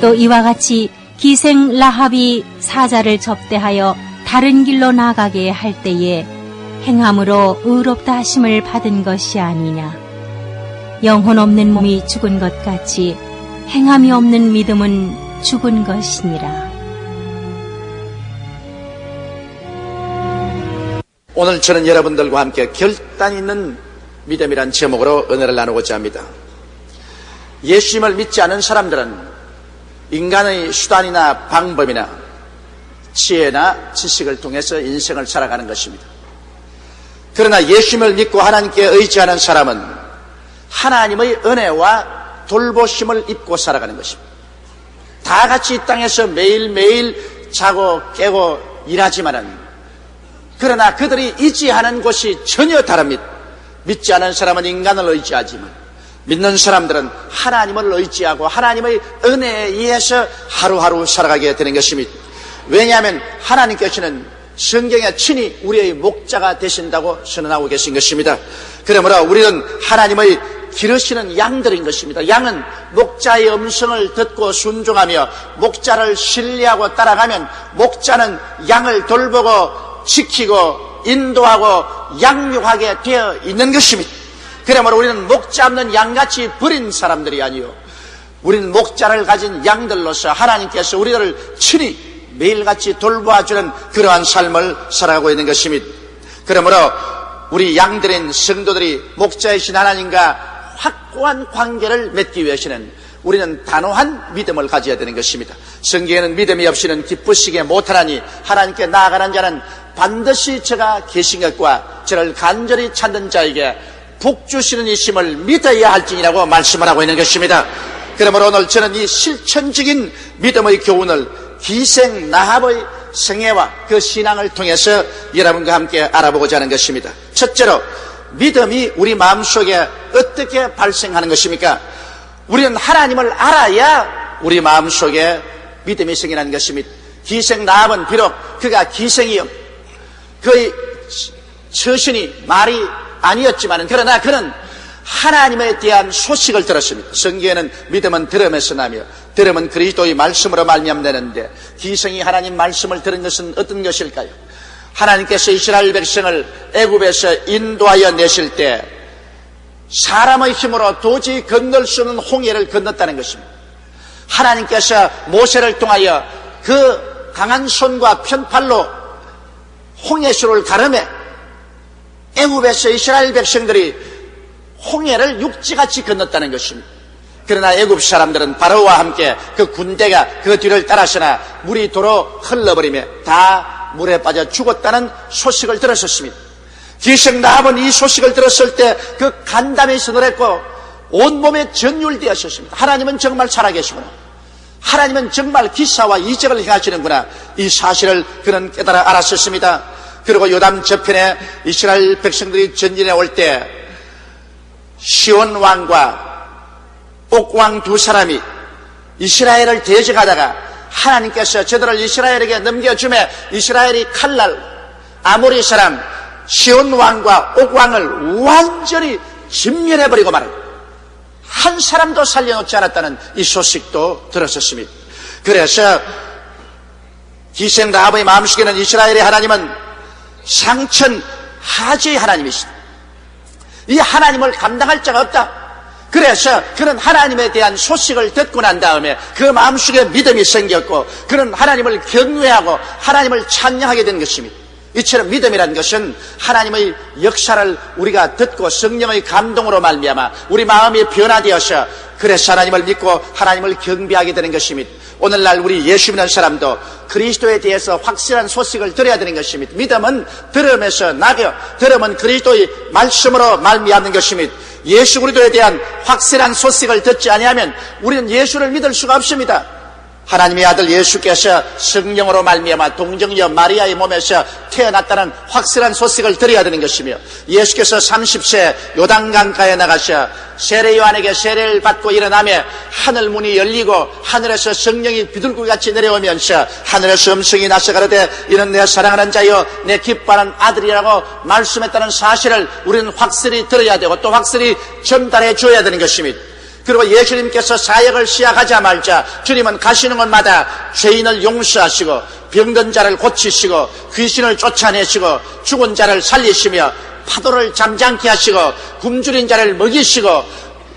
또 이와 같이 기생 라합이 사자를 접대하여 다른 길로 나가게 할 때에 행함으로 의롭다 하심을 받은 것이 아니냐. 영혼 없는 몸이 죽은 것 같이 행함이 없는 믿음은 죽은 것이니라. 오늘 저는 여러분들과 함께 결단 있는 믿음이란 제목으로 은혜를 나누고자 합니다. 예수님을 믿지 않은 사람들은 인간의 수단이나 방법이나 지혜나 지식을 통해서 인생을 살아가는 것입니다. 그러나 예수님을 믿고 하나님께 의지하는 사람은 하나님의 은혜와 돌보심을 입고 살아가는 것입니다. 다 같이 이 땅에서 매일매일 자고 깨고 일하지만은 그러나 그들이 의지하는 곳이 전혀 다릅니다. 믿지 않은 사람은 인간을 의지하지만 믿는 사람들은 하나님을 의지하고 하나님의 은혜에 의해서 하루하루 살아가게 되는 것입니다. 왜냐하면 하나님께서는 성경에 친히 우리의 목자가 되신다고 선언하고 계신 것입니다. 그러므로 우리는 하나님의 기르시는 양들인 것입니다. 양은 목자의 음성을 듣고 순종하며 목자를 신뢰하고 따라가면 목자는 양을 돌보고 지키고 인도하고 양육하게 되어 있는 것입니다. 그러므로 우리는 목자 없는 양같이 버린 사람들이 아니요, 우리는 목자를 가진 양들로서 하나님께서 우리들을 친히 매일같이 돌보아주는 그러한 삶을 살아가고 있는 것입니다. 그러므로 우리 양들인 성도들이 목자이신 하나님과 확고한 관계를 맺기 위해서는 우리는 단호한 믿음을 가져야 되는 것입니다. 성경에는 믿음이 없이는 기쁘시게 못하나니 하나님께 나아가는 자는 반드시 저가 계신 것과 저를 간절히 찾는 자에게 복 주시는 이심을 믿어야 할지니라고 말씀을 하고 있는 것입니다. 그러므로 오늘 저는 이 실천적인 믿음의 교훈을 기생 라합의 생애와 그 신앙을 통해서 여러분과 함께 알아보고자 하는 것입니다. 첫째로, 믿음이 우리 마음속에 어떻게 발생하는 것입니까? 우리는 하나님을 알아야 우리 마음속에 믿음이 생기는 것입니다. 기생 라합은 비록 그가 기생이요, 그의 처신이 말이 아니었지만 그러나 그는 하나님에 대한 소식을 들었습니다. 성경에는 믿음은 들음에서 나며 들음은 그리스도의 말씀으로 말미암되는데, 기생이 하나님 말씀을 들은 것은 어떤 것일까요? 하나님께서 이스라엘 백성을 애굽에서 인도하여 내실 때 사람의 힘으로 도저히 건널 수 없는 홍해를 건넜다는 것입니다. 하나님께서 모세를 통하여 그 강한 손과 편팔로 홍해수를 가르매 애굽에서 이스라엘 백성들이 홍해를 육지같이 건넜다는 것입니다. 그러나 애굽 사람들은 바로와 함께 그 군대가 그 뒤를 따라서나 물이 도로 흘러버리며 다 물에 빠져 죽었다는 소식을 들었었습니다. 기생 라합은 이 소식을 들었을 때 그 간담이 서늘했고 온몸에 전율되었었습니다. 하나님은 정말 살아계시구나, 하나님은 정말 기사와 이적을 행하시는구나, 이 사실을 그는 깨달아 알았었습니다. 그리고 요담 저편에 이스라엘 백성들이 전진해 올 때 시온 왕과 옥 왕 두 사람이 이스라엘을 대적하다가 하나님께서 저들을 이스라엘에게 넘겨주매 이스라엘이 칼날 아모리 사람 시온 왕과 옥 왕을 완전히 진멸해버리고 말합니다. 한 사람도 살려놓지 않았다는 이 소식도 들었었습니다. 그래서 기생 라합의 마음속에는 이스라엘의 하나님은 상천하지의 하나님이시다. 이 하나님을 감당할 자가 없다. 그래서 그는 하나님에 대한 소식을 듣고 난 다음에 그 마음속에 믿음이 생겼고 그는 하나님을 경외하고 하나님을 찬양하게 된 것입니다. 이처럼 믿음이라는 것은 하나님의 역사를 우리가 듣고 성령의 감동으로 말미암아 우리 마음이 변화되어서 그래서 하나님을 믿고 하나님을 경배하게 되는 것입니다. 오늘날 우리 예수 믿는 사람도 그리스도에 대해서 확실한 소식을 들어야 되는 것입니다. 믿음은 들음에서 나며 들음은 그리스도의 말씀으로 말미암는 것입니다. 예수 그리스도에 대한 확실한 소식을 듣지 아니하면 우리는 예수를 믿을 수가 없습니다. 하나님의 아들 예수께서 성령으로 말미암아 동정녀 마리아의 몸에서 태어났다는 확실한 소식을 들어야 되는 것이며, 예수께서 30세 요단강가에 나가셔 세례 요한에게 세례를 받고 일어나며 하늘 문이 열리고 하늘에서 성령이 비둘기같이 내려오면서 하늘에서 음성이 나서 가로되 이는 내 사랑하는 자여 내 기뻐하는 아들이라고 말씀했다는 사실을 우리는 확실히 들어야 되고 또 확실히 전달해 줘야 되는 것입니다. 그리고 예수님께서 사역을 시작하자마자 주님은 가시는 곳마다 죄인을 용서하시고 병든 자를 고치시고 귀신을 쫓아내시고 죽은 자를 살리시며 파도를 잠잠케 하시고 굶주린 자를 먹이시고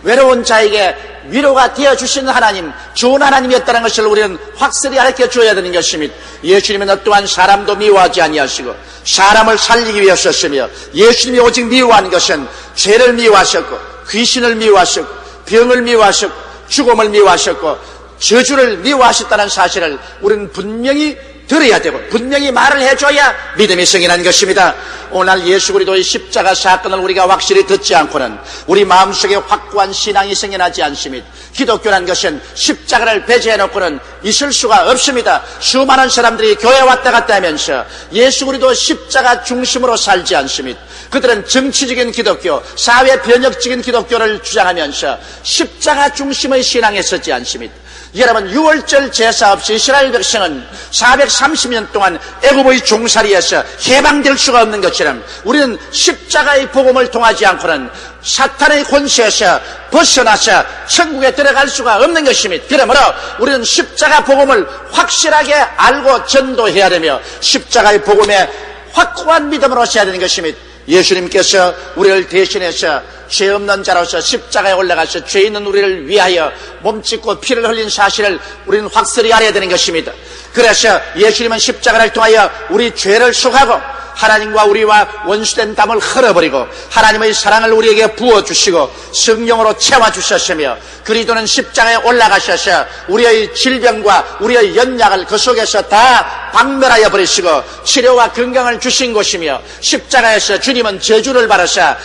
외로운 자에게 위로가 되어주시는 하나님, 좋은 하나님이었다는 것을 우리는 확실히 알려줘야 되는 것입니다. 예수님은 어떠한 사람도 미워하지 아니하시고 사람을 살리기 위하셨으며, 예수님이 오직 미워한 것은 죄를 미워하셨고 귀신을 미워하셨고 병을 미워하셨고 죽음을 미워하셨고 저주를 미워하셨다는 사실을 우리는 분명히 들어야 되고 분명히 말을 해줘야 믿음이 성인한 것입니다. 오늘 예수 그리스도의 십자가 사건을 우리가 확실히 듣지 않고는 우리 마음속에 확고한 신앙이 생겨나지 않습니다. 기독교란 것은 십자가를 배제해놓고는 있을 수가 없습니다. 수많은 사람들이 교회 왔다 갔다 하면서 예수 그리스도 십자가 중심으로 살지 않습니다. 그들은 정치적인 기독교, 사회 변혁적인 기독교를 주장하면서 십자가 중심의 신앙에 서지 않습니다. 여러분, 6월절 제사 없이 이스라엘 백성은 430년 동안 애굽의 종살이에서 해방될 수가 없는 것처럼 우리는 십자가의 복음을 통하지 않고는 사탄의 권세에서 벗어나서 천국에 들어갈 수가 없는 것입니다. 그러므로 우리는 십자가 복음을 확실하게 알고 전도해야 되며 십자가의 복음에 확고한 믿음으로 서야 되는 것입니다. 예수님께서 우리를 대신해서 죄 없는 자로서 십자가에 올라가서 죄 있는 우리를 위하여 몸짓고 피를 흘린 사실을 우리는 확실히 알아야 되는 것입니다. 그래서 예수님은 십자가를 통하여 우리 죄를 속하고 하나님과 우리와 원수된 담을 흘러버리고 하나님의 사랑을 우리에게 부어주시고 성령으로 채워주셨으며, 그리스도는 십자가에 올라가셔서 우리의 질병과 우리의 연약을 그 속에서 다 박멸하여 버리시고 치료와 건강을 주신 것이며, 십자가에서 주님은 저주를 받으사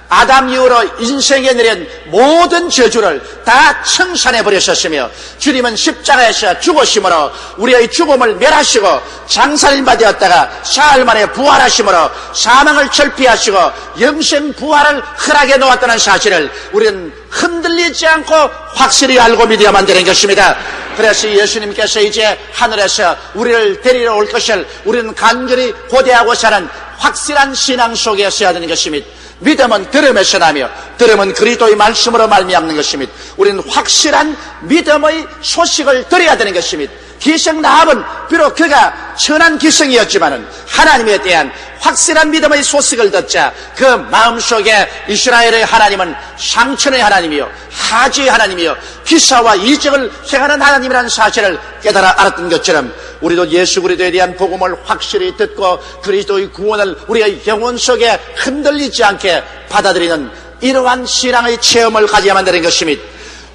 아담 이후로 인생에 내린 모든 저주를 다 청산해 버리셨으며, 주님은 십자가에서 죽으심으로 우리의 죽음을 멸하시고 장살인바 되었다가 사흘 만에 부활하심으로 사망을 철피하시고 영생 부활을 허락해 놓았다는 사실을 우리는 흔들리지 않고 확실히 알고 믿어야만 되는 것입니다. 그래서 예수님께서 이제 하늘에서 우리를 데리러 올 것을 우리는 간절히 고대하고 사는 확실한 신앙 속에 서야 되는 것입니다. 믿음은 들음에서 나며 들음은 그리스도의 말씀으로 말미암는 것입니다. 우리는 확실한 믿음의 소식을 들어야 되는 것입니다. 기생 라합은 비록 그가 천한 기생이었지만은 하나님에 대한 확실한 믿음의 소식을 듣자 그 마음속에 이스라엘의 하나님은 상천의 하나님이요 하지의 하나님이요 기사와 이적을 행하는 하나님이라는 사실을 깨달아 알았던 것처럼 우리도 예수 그리스도에 대한 복음을 확실히 듣고 그리스도의 구원을 우리의 영혼 속에 흔들리지 않게 받아들이는 이러한 신앙의 체험을 가져야만 되는 것입니다.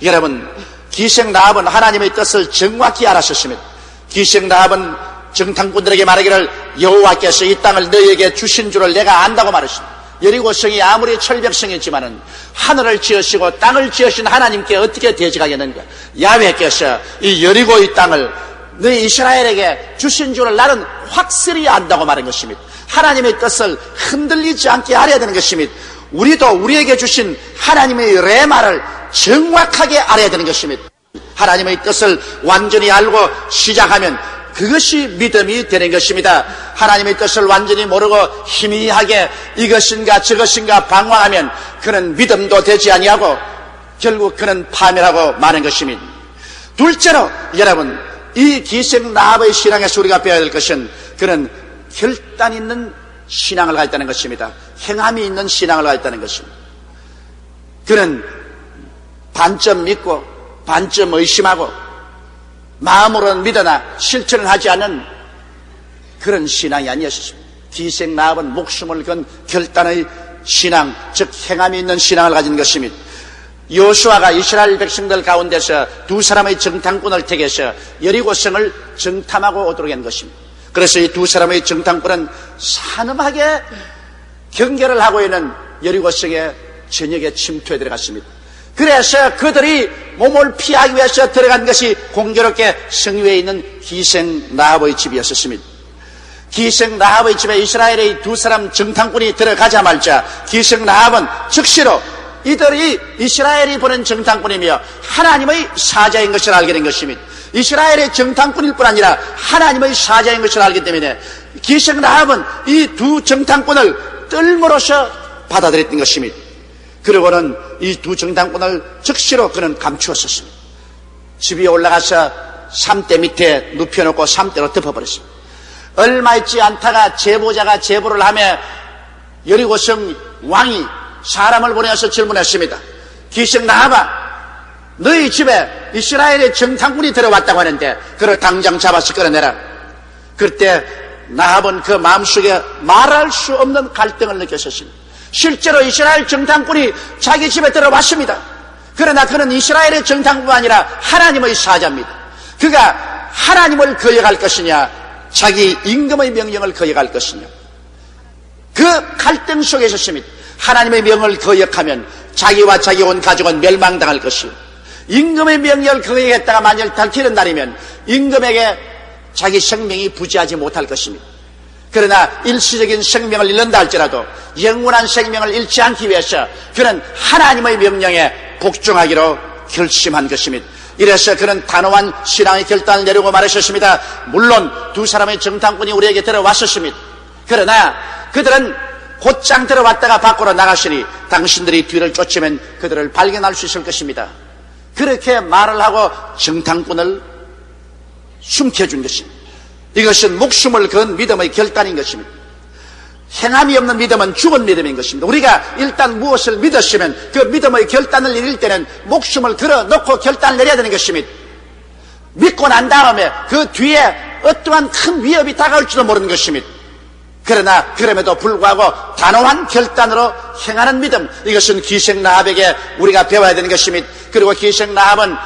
여러분, 기생 라합은 하나님의 뜻을 정확히 알았었습니다. 기생 라합은 정탐꾼들에게 말하기를 여호와께서 이 땅을 너희에게 주신 줄을 내가 안다고 말했습니다. 여리고성이 아무리 철벽성이지만은 하늘을 지으시고 땅을 지으신 하나님께 어떻게 대적하겠는가? 야훼께서 이 여리고의 땅을 너희 이스라엘에게 주신 줄을 나는 확실히 안다고 말한 것입니다. 하나님의 뜻을 흔들리지 않게 알아야 되는 것입니다. 우리도 우리에게 주신 하나님의 레마를 정확하게 알아야 되는 것입니다. 하나님의 뜻을 완전히 알고 시작하면 그것이 믿음이 되는 것입니다. 하나님의 뜻을 완전히 모르고 희미하게 이것인가 저것인가 방황하면 그는 믿음도 되지 아니하고 결국 그는 파멸하고 마는 것입니다. 둘째로 여러분, 이 기생 라합의 신앙에서 우리가 배워야 될 것은 그는 결단 있는 신앙을 가졌다는 것입니다. 행함이 있는 신앙을 가졌다는 것입니다. 그는 반쯤 믿고 반쯤 의심하고 마음으로는 믿으나 실천을 하지 않은 그런 신앙이 아니었습니다. 기생 라합은 목숨을 건 결단의 신앙, 즉 행함이 있는 신앙을 가진 것입니다. 여호수아가 이스라엘 백성들 가운데서 두 사람의 정탐꾼을 택해서 여리고성을 정탐하고 오도록 한 것입니다. 그래서 이 두 사람의 정탐꾼은 산엄하게 경계를 하고 있는 여리고성의 전역에 침투해 들어갔습니다. 그래서 그들이 몸을 피하기 위해서 들어간 것이 공교롭게 성위에 있는 기생 라합의 집이었습니다. 기생 라합의 집에 이스라엘의 두 사람 정탐꾼이 들어가자마자 기생 라합은 즉시로 이들이 이스라엘이 보낸 정탐꾼이며 하나님의 사자인 것을 알게 된 것입니다. 이스라엘의 정탐꾼일 뿐 아니라 하나님의 사자인 것을 알기 때문에 기생 라합은 이 두 정탐꾼을 뜰모로서 받아들였던 것입니다. 그리고는 이 두 정탐꾼을 즉시로 그는 감추었었습니다. 집 위에 올라가서 삼대 밑에 눕혀놓고 삼대로 덮어버렸습니다. 얼마 있지 않다가 제보자가 제보를 하며 여리고성 왕이 사람을 보내서 질문했습니다. 기생 나하바, 너희 집에 이스라엘의 정탐꾼이 들어왔다고 하는데 그를 당장 잡아서 끌어내라. 그때 나합은 그 마음속에 말할 수 없는 갈등을 느꼈었습니다. 실제로 이스라엘 정탐꾼이 자기 집에 들어왔습니다. 그러나 그는 이스라엘의 정탐꾼이 아니라 하나님의 사자입니다. 그가 하나님을 거역할 것이냐, 자기 임금의 명령을 거역할 것이냐, 그 갈등 속에 있었습니다. 하나님의 명을 거역하면 자기와 자기 온 가족은 멸망당할 것이요, 임금의 명령을 거역했다가 만일 밝히는 날이면 임금에게 자기 생명이 부지하지 못할 것입니다. 그러나 일시적인 생명을 잃는다 할지라도 영원한 생명을 잃지 않기 위해서 그는 하나님의 명령에 복종하기로 결심한 것입니다. 이래서 그는 단호한 신앙의 결단을 내리고 말하셨습니다. 물론 두 사람의 정탐꾼이 우리에게 들어왔었습니다. 그러나 그들은 곧장 들어왔다가 밖으로 나가시니 당신들이 뒤를 쫓으면 그들을 발견할 수 있을 것입니다. 그렇게 말을 하고 정탐꾼을 숨겨준 것입니다. 이것은 목숨을 건 믿음의 결단인 것입니다. 행함이 없는 믿음은 죽은 믿음인 것입니다. 우리가 일단 무엇을 믿었으면 그 믿음의 결단을 내릴 때는 목숨을 걸어놓고 결단을 내려야 되는 것입니다. 믿고 난 다음에 그 뒤에 어떠한 큰 위협이 다가올지도 모르는 것입니다. 그러나 그럼에도 불구하고 단호한 결단으로 행하는 믿음, 이것은 기생 라합에게 우리가 배워야 되는 것입니다. 그리고 기생 라합은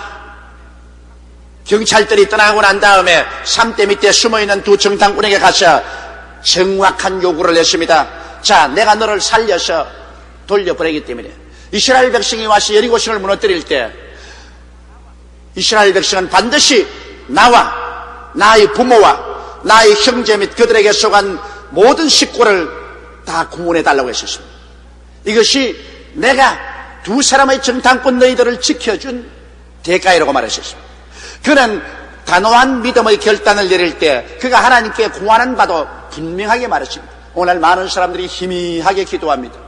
경찰들이 떠나고 난 다음에 삼대 밑에 숨어있는 두 정탐꾼에게 가서 정확한 요구를 했습니다. 자, 내가 너를 살려서 돌려보내기 때문에 이스라엘 백성이 와서 여리고성을 무너뜨릴 때 이스라엘 백성은 반드시 나와 나의 부모와 나의 형제 및 그들에게 속한 모든 식구를 다 구원해달라고 했었습니다. 이것이 내가 두 사람의 정탐꾼 너희들을 지켜준 대가이라고 말했었습니다. 그는 단호한 믿음의 결단을 내릴 때 그가 하나님께 구하는 바도 분명하게 말했습니다. 오늘 많은 사람들이 희미하게 기도합니다.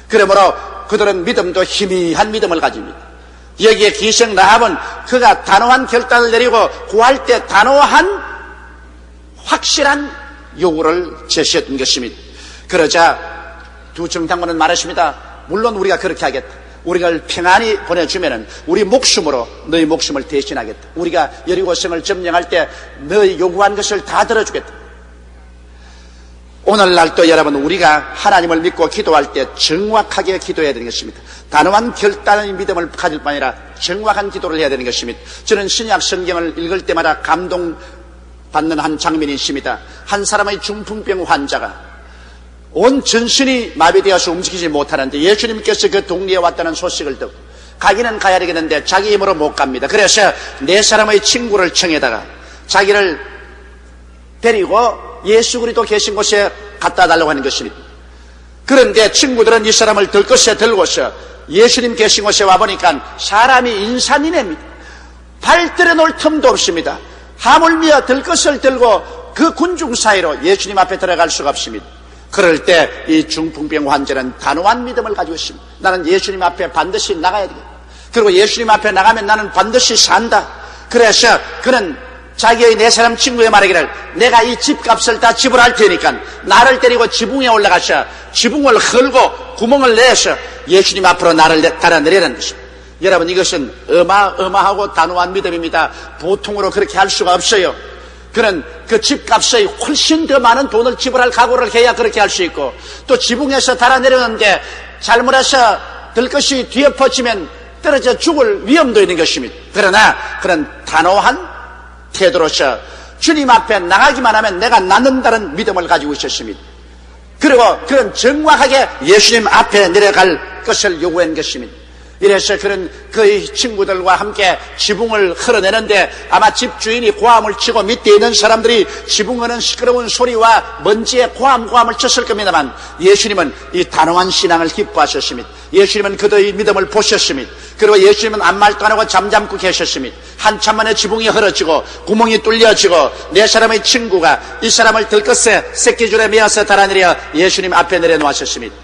그러므로 그들은 믿음도 희미한 믿음을 가집니다. 여기에 기생 라합은 그가 단호한 결단을 내리고 구할 때 단호한 확실한 요구를 제시했던 것입니다. 그러자 두 정탐꾼은 말했습니다. 물론 우리가 그렇게 하겠다. 우리를 평안히 보내주면은 우리 목숨으로 너희 목숨을 대신하겠다. 우리가 여리고성을 점령할 때 너희 요구한 것을 다 들어주겠다. 오늘날도 여러분, 우리가 하나님을 믿고 기도할 때 정확하게 기도해야 되는 것입니다. 단호한 결단의 믿음을 가질 뿐 아니라 정확한 기도를 해야 되는 것입니다. 저는 신약 성경을 읽을 때마다 감동받는 한 장면이 있습니다. 한 사람의 중풍병 환자가 온 전신이 마비되어서 움직이지 못하는데 예수님께서 그 동네에 왔다는 소식을 듣고 가기는 가야 되겠는데 자기 힘으로 못 갑니다. 그래서 네 사람의 친구를 청해다가 자기를 데리고 예수 그리스도 계신 곳에 갖다 달라고 하는 것입니다. 그런데 친구들은 이 사람을 들것에 들고서 예수님 계신 곳에 와보니까 사람이 인산이냅니다. 발 들여놓을 틈도 없습니다. 하물며 들것을 들고 그 군중 사이로 예수님 앞에 들어갈 수가 없습니다. 그럴 때 이 중풍병 환자는 단호한 믿음을 가지고 있습니다. 나는 예수님 앞에 반드시 나가야 되겠다. 그리고 예수님 앞에 나가면 나는 반드시 산다. 그래서 그는 자기의 네 사람 친구에 말하기를 내가 이 집값을 다 지불할 테니까 나를 데리고 지붕에 올라가서 지붕을 헐고 구멍을 내서 예수님 앞으로 나를 달아내려는 것입니다. 여러분, 이것은 어마어마하고 단호한 믿음입니다. 보통으로 그렇게 할 수가 없어요. 그는 그 집값의 훨씬 더 많은 돈을 지불할 각오를 해야 그렇게 할 수 있고, 또 지붕에서 달아내려는데 잘못해서 들것이 뒤에 퍼지면 떨어져 죽을 위험도 있는 것입니다. 그러나 그는 단호한 태도로서 주님 앞에 나가기만 하면 내가 낫는다는 믿음을 가지고 있었습니다. 그리고 그는 정확하게 예수님 앞에 내려갈 것을 요구한 것입니다. 이래서 그는 그의 친구들과 함께 지붕을 흘러내는데 아마 집주인이 고함을 치고 밑에 있는 사람들이 지붕하는 시끄러운 소리와 먼지에 고함을 쳤을 겁니다만 예수님은 이 단호한 신앙을 기뻐하셨습니다. 예수님은 그들의 믿음을 보셨습니다. 그리고 예수님은 아무 말도 안 하고 잠잠고 계셨습니다. 한참 만에 지붕이 흐러지고 구멍이 뚫려지고 네 사람의 친구가 이 사람을 들것에 새끼줄에 메어서 달아내려 예수님 앞에 내려놓으셨습니다.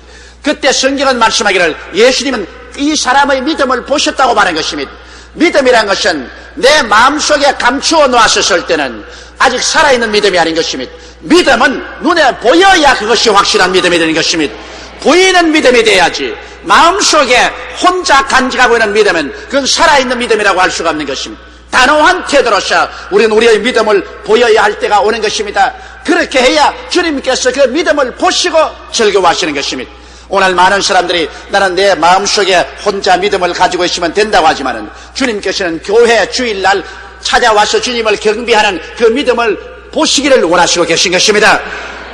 그때 성경은 말씀하기를 예수님은 이 사람의 믿음을 보셨다고 말한 것입니다. 믿음이란 것은 내 마음속에 감추어 놓았을 때는 아직 살아있는 믿음이 아닌 것입니다. 믿음은 눈에 보여야 그것이 확실한 믿음이 되는 것입니다. 보이는 믿음이 돼야지 마음속에 혼자 간직하고 있는 믿음은 그건 살아있는 믿음이라고 할 수가 없는 것입니다. 단호한 태도로서 우리는 우리의 믿음을 보여야 할 때가 오는 것입니다. 그렇게 해야 주님께서 그 믿음을 보시고 즐거워하시는 것입니다. 오늘 많은 사람들이 나는 내 마음속에 혼자 믿음을 가지고 있으면 된다고 하지만은 주님께서는 교회 주일날 찾아와서 주님을 경배하는 그 믿음을 보시기를 원하시고 계신 것입니다.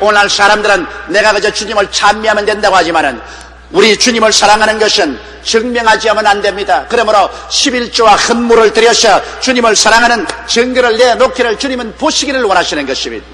오늘 사람들은 내가 그저 주님을 찬미하면 된다고 하지만은 우리 주님을 사랑하는 것은 증명하지 하면 안 됩니다. 그러므로 11조와 헌물을 들여서 주님을 사랑하는 증거를 내놓기를 주님은 보시기를 원하시는 것입니다.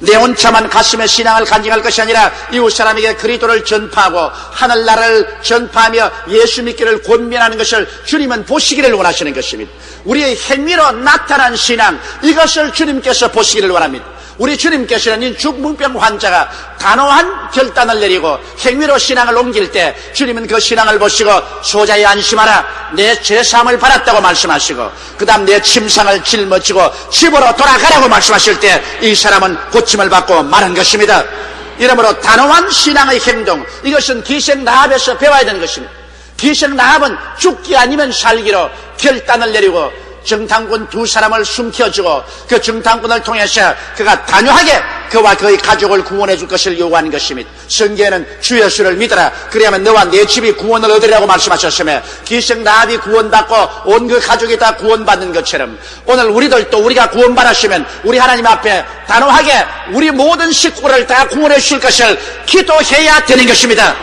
내 온참한 가슴에 신앙을 간직할 것이 아니라 이웃 사람에게 그리스도를 전파하고 하늘나라를 전파하며 예수 믿기를 권면하는 것을 주님은 보시기를 원하시는 것입니다. 우리의 행위로 나타난 신앙, 이것을 주님께서 보시기를 원합니다. 우리 주님께서는 이 중풍병 환자가 단호한 결단을 내리고 행위로 신앙을 옮길 때 주님은 그 신앙을 보시고 소자에 안심하라, 내 죄사함을 받았다고 말씀하시고 그 다음 내 침상을 짊어지고 집으로 돌아가라고 말씀하실 때 이 사람은 고침을 받고 마는 것입니다. 이러므로 단호한 신앙의 행동, 이것은 기생 라합에서 배워야 되는 것입니다. 기생 라합은 죽기 아니면 살기로 결단을 내리고 정탐꾼 두 사람을 숨겨주고 그 정탐꾼을 통해서 그가 단호하게 그와 그의 가족을 구원해 줄 것을 요구하는 것입니다. 성경에는 주 예수를 믿어라, 그래야만 너와 내 집이 구원을 얻으리라고 말씀하셨으며 기생 라합이 구원받고 온 그 가족이 다 구원받는 것처럼 오늘 우리들도 우리가 구원받았으면 우리 하나님 앞에 단호하게 우리 모든 식구를 다 구원해 주실 것을 기도해야 되는 것입니다.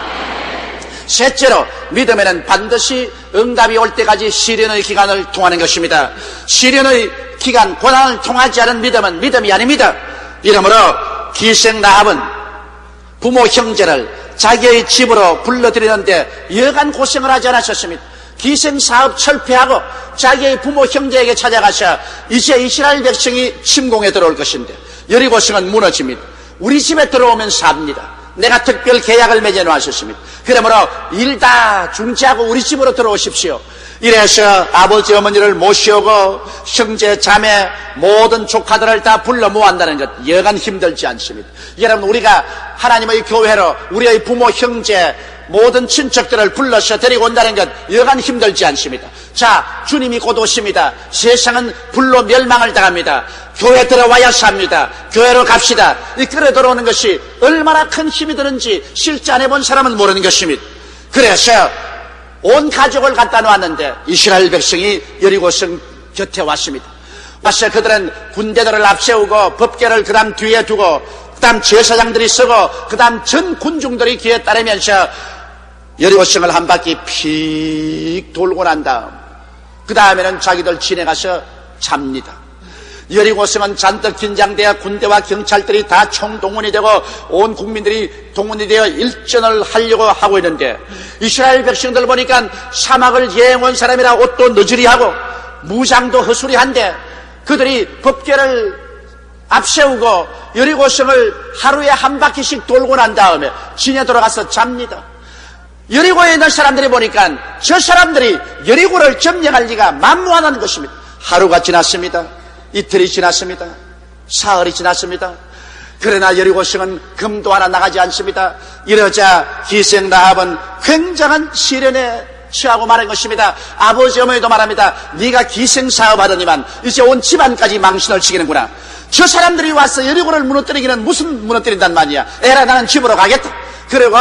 셋째로 믿음에는 반드시 응답이 올 때까지 시련의 기간을 통하는 것입니다. 시련의 기간, 고난을 통하지 않은 믿음은 믿음이 아닙니다. 이러므로 기생 라합은 부모 형제를 자기의 집으로 불러들이는데 여간 고생을 하지 않았었습니다. 기생 사업 철폐하고 자기의 부모 형제에게 찾아가서 이제 이스라엘 백성이 침공에 들어올 것인데 여리고성은 무너집니다. 우리 집에 들어오면 삽니다. 내가 특별 계약을 맺어 놓았었습니다. 그러므로 일 다 중지하고 우리 집으로 들어오십시오. 이래서 아버지 어머니를 모시오고 형제 자매 모든 조카들을 다 불러 모은다는 것 여간 힘들지 않습니다. 여러분, 우리가 하나님의 교회로 우리의 부모 형제 모든 친척들을 불러서 데리고 온다는 것 여간 힘들지 않습니다. 자, 주님이 곧 오십니다. 세상은 불로 멸망을 당합니다. 교회 들어와야 삽니다. 교회로 갑시다. 이 끌어 들어오는 것이 얼마나 큰 힘이 드는지 실제 안 해본 사람은 모르는 것입니다. 그래서 온 가족을 갖다 놓았는데 이스라엘 백성이 여리고성 곁에 왔습니다. 와서 그들은 군대들을 앞세우고 법궤를 그 다음 뒤에 두고 그 다음 제사장들이 서고 그 다음 전 군중들이 뒤에 따르면서 여리고성을 한 바퀴 픽 돌고 난 다음 그 다음에는 자기들 진에 가서 잡니다. 여리고성은 잔뜩 긴장되어 군대와 경찰들이 다 총동원이 되고 온 국민들이 동원이 되어 일전을 하려고 하고 있는데 이스라엘 백성들 보니까 사막을 여행온 사람이라 옷도 너저리하고 무장도 허술이한데 그들이 법궤를 앞세우고 여리고성을 하루에 한 바퀴씩 돌고 난 다음에 진에 들어가서 잡니다. 여리고에 있는 사람들이 보니까 저 사람들이 여리고를 점령할 리가 만무하다는 것입니다. 하루가 지났습니다. 이틀이 지났습니다. 사흘이 지났습니다. 그러나 여리고성은 금도 하나 나가지 않습니다. 이러자 기생 라합은 굉장한 시련에 취하고 말한 것입니다. 아버지 어머니도 말합니다. 네가 기생 사업하더니만 이제 온 집안까지 망신을 치기는구나. 저 사람들이 와서 여리고를 무너뜨리기는 무슨 무너뜨린단 말이야. 에라, 나는 집으로 가겠다. 그리고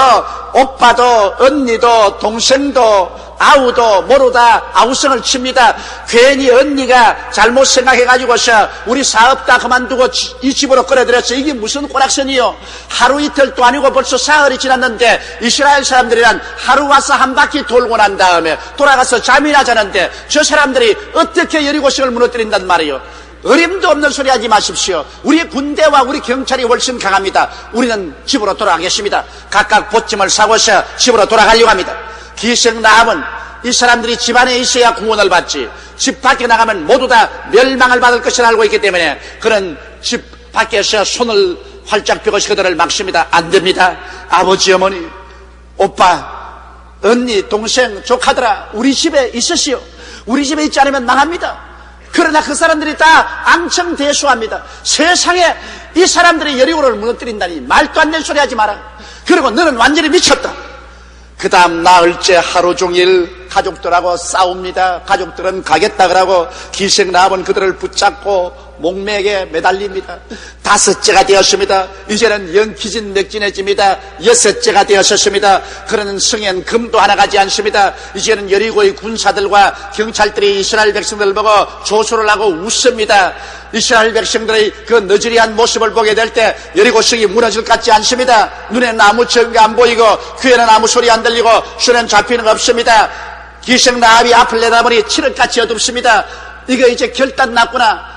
오빠도 언니도 동생도 아우도 모두 다 아우성을 칩니다. 괜히 언니가 잘못 생각해가지고서 우리 사업 다 그만두고 이 집으로 끌어들였어. 이게 무슨 꼬락선이요. 하루 이틀도 아니고 벌써 사흘이 지났는데 이스라엘 사람들이란 하루 와서 한 바퀴 돌고 난 다음에 돌아가서 잠이나 자는데 저 사람들이 어떻게 여리고성을 무너뜨린단 말이요. 어림도 없는 소리 하지 마십시오. 우리 군대와 우리 경찰이 훨씬 강합니다. 우리는 집으로 돌아가겠습니다. 각각 보침을 사고서 집으로 돌아가려고 합니다. 기생 라합은 이 사람들이 집 안에 있어야 구원을 받지 집 밖에 나가면 모두 다 멸망을 받을 것을 알고 있기 때문에 그런 집 밖에서 손을 활짝 펴고 그들을 막습니다. 안 됩니다. 아버지 어머니 오빠 언니, 동생, 조카들아, 우리 집에 있으시오. 우리 집에 있지 않으면 망합니다. 그러나 그 사람들이 다 앙청대수합니다. 세상에 이 사람들이 여리고를 무너뜨린다니 말도 안 되는 소리 하지 마라. 그리고 너는 완전히 미쳤다. 그 다음 나흘째 하루 종일 가족들하고 싸웁니다. 가족들은 가겠다 그러고 기생나합은 그들을 붙잡고 목매에 매달립니다. 5째가 되었습니다. 이제는 영기진맥진해집니다. 6째가 되었습니다. 그러는 성엔 금도 하나 가지 않습니다. 이제는 여리고의 군사들과 경찰들이 이스라엘 백성들을 보고 조소를 하고 웃습니다. 이스라엘 백성들의 그 너저리한 모습을 보게 될 때 여리고 성이 무너질 것 같지 않습니다. 눈에는 아무 증거 안 보이고 귀에는 아무 소리 안 들리고 손에는 잡히는 거 없습니다. 기생나합이 앞을 내다보니 칠흑같이 어둡습니다. 이거 이제 결단 났구나.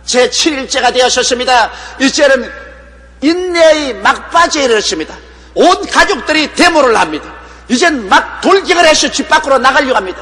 제 7일째가 되었습니다. 이제는 인내의 막바지에 이르렀습니다. 온 가족들이 데모를 합니다. 이젠 막 돌격을 해서 집 밖으로 나가려고 합니다.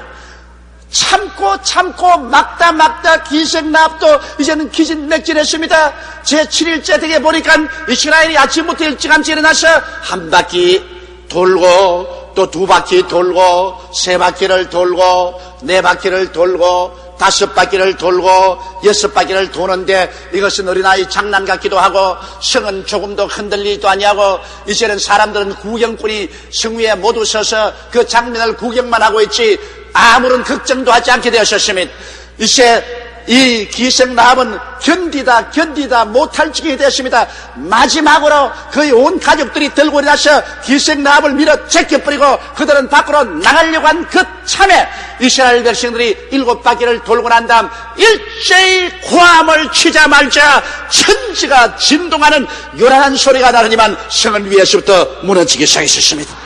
참고 막다 기생나합도 이제는 기진맥진했습니다. 제 7일째 되게 보니까 이스라엘이 아침부터 일찌감치 일어나서 한 바퀴 돌고 또 2바퀴 돌고 3바퀴를 돌고 4바퀴를 돌고 5바퀴를 돌고 6바퀴를 도는데 이것은 어린아이 장난 같기도 하고 성은 조금도 흔들리지도 아니하고 이제는 사람들은 구경꾼이 성 위에 모두 서서 그 장면을 구경만 하고 있지 아무런 걱정도 하지 않게 되었습니다. 이제 이 기생나합은 견디다 못할 지경이 되었습니다. 마지막으로 거의 온 가족들이 들고 일어나서 기생나합을 밀어 제껴버리고 그들은 밖으로 나가려고 한 그 참에 이스라엘 백성들이 7바퀴를 돌고 난 다음 일제히 고함을 치자마자 천지가 진동하는 요란한 소리가 나더니만 성은 위에서부터 무너지기 시작했습니다.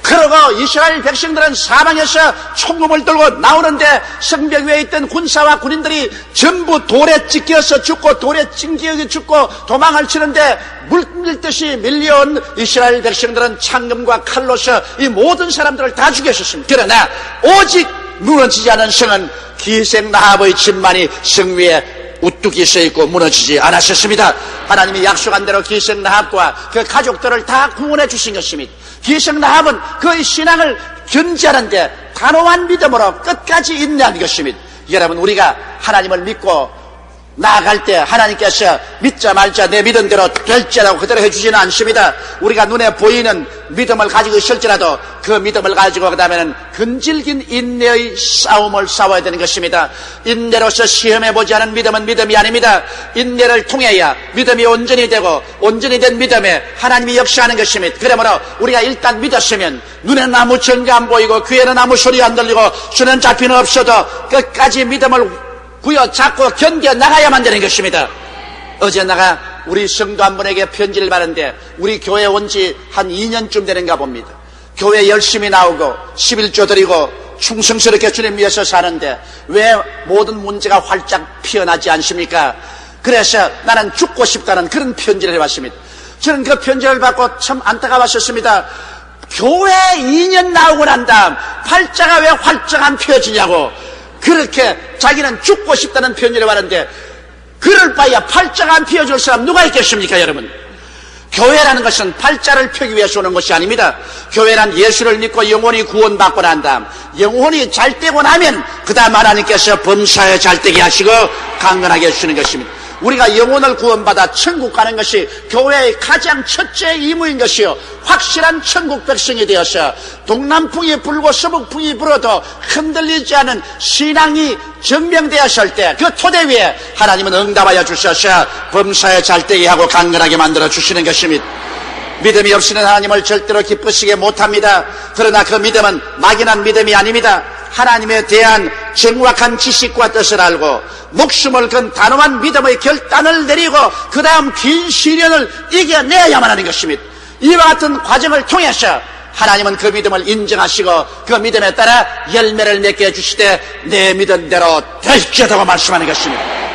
그러고 이스라엘 백성들은 사방에서 총검을 들고 나오는데 성벽 위에 있던 군사와 군인들이 전부 돌에 찢겨서 죽고 돌에 찡기어 죽고 도망을 치는데 물밀듯이 밀려온 이스라엘 백성들은 창검과 칼로서 이 모든 사람들을 다 죽였었습니다. 그러나 오직 무너지지 않은 성은 기생나합의 집만이 성 위에 우뚝이 서있고 무너지지 않았었습니다. 하나님이 약속한 대로 기생나합과 그 가족들을 다 구원해 주신 것입니다. 기생나합은 그의 신앙을 견지하는데 단호한 믿음으로 끝까지 인내한 것입니다. 여러분, 우리가 하나님을 믿고 나아갈 때 하나님께서 믿자 말자 내 믿음대로 될지라고 그대로 해주지는 않습니다. 우리가 눈에 보이는 믿음을 가지고 있을지라도 그 믿음을 가지고 그 다음에는 근질긴 인내의 싸움을 싸워야 되는 것입니다. 인내로서 시험해보지 않은 믿음은 믿음이 아닙니다. 인내를 통해야 믿음이 온전히 되고 온전히 된 믿음에 하나님이 역사하는 것입니다. 그러므로 우리가 일단 믿었으면 눈에는 아무 증거 안 보이고 귀에는 아무 소리 안 들리고 손에는 잡히는 없어도 끝까지 믿음을 부여잡고 견뎌 나가야만 되는 것입니다. 어제 내가 우리 성도 한 분에게 편지를 받았는데 우리 교회 온 지 한 2년쯤 되는가 봅니다. 교회 열심히 나오고 11조 드리고 충성스럽게 주님 위해서 사는데 왜 모든 문제가 활짝 피어나지 않습니까? 그래서 나는 죽고 싶다는 그런 편지를 해왔습니다. 저는 그 편지를 받고 참 안타까웠었습니다. 교회 2년 나오고 난 다음 팔자가 왜 활짝 안 펴지냐고 그렇게 자기는 죽고 싶다는 편지를 받았는데 그럴 바에야 팔자가 안 펴줄 사람 누가 있겠습니까? 여러분, 교회라는 것은 팔자를 펴기 위해서 오는 것이 아닙니다. 교회란 예수를 믿고 영혼이 구원받고 난 다음 영혼이 잘 되고 나면 그 다음 하나님께서 범사에 잘 되게 하시고 강건하게 해주시는 것입니다. 우리가 영혼을 구원받아 천국 가는 것이 교회의 가장 첫째 임무인 것이요, 확실한 천국 백성이 되어서 동남풍이 불고 서북풍이 불어도 흔들리지 않은 신앙이 증명되었을 때 그 토대 위에 하나님은 응답하여 주셔서 범사에 잘 되게 하고 강건하게 만들어 주시는 것입니다. 믿음이 없이는 하나님을 절대로 기쁘시게 못합니다. 그러나 그 믿음은 막연한 믿음이 아닙니다. 하나님에 대한 정확한 지식과 뜻을 알고 목숨을 건 단호한 믿음의 결단을 내리고 그 다음 긴 시련을 이겨내야만 하는 것입니다. 이와 같은 과정을 통해서 하나님은 그 믿음을 인정하시고 그 믿음에 따라 열매를 맺게 해주시되 내 믿은 대로 될지어다고 말씀하는 것입니다.